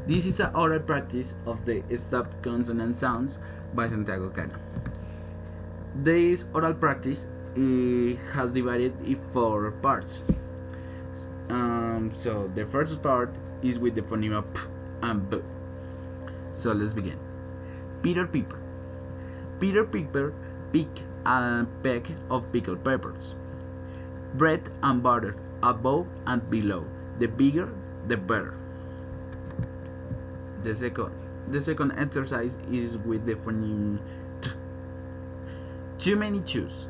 This is an oral practice of the stopped consonant sounds by Santiago Cano. This oral practice has divided in 4 parts. So the first part is with the phoneme p and b. So let's begin. Peter Piper. Peter Piper picked a peck of pickled peppers. Bread and butter above and below. The bigger, the better. The second exercise is with the phoneme t. Too many shoes.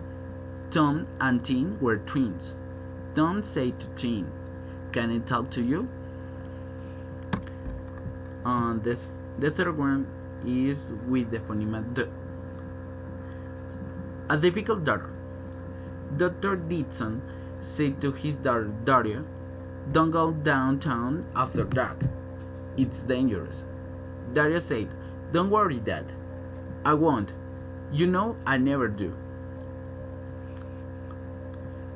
Tom and Tin were twins. Tom said to Tin, "Can I talk to you?" And the third one is with the phoneme d. A difficult daughter. Dr. Dixon said to his daughter Daria, "Don't go downtown after dark. It's dangerous." Daria said, "Don't worry, Dad. I won't. You know I never do."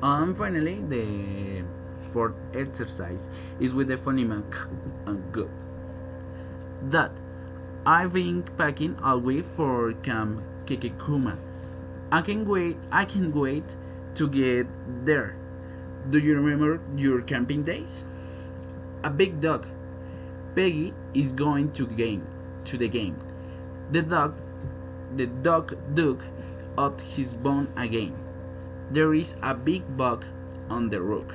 And finally, the fourth exercise is with the phoneme k and g. Dad, I've been packing all week for Camp Kekekuma. I can wait to get there. Do you remember your camping days? A big dog. Peggy is going to the game. The dog dug up his bone again. There is a big bug on the roof.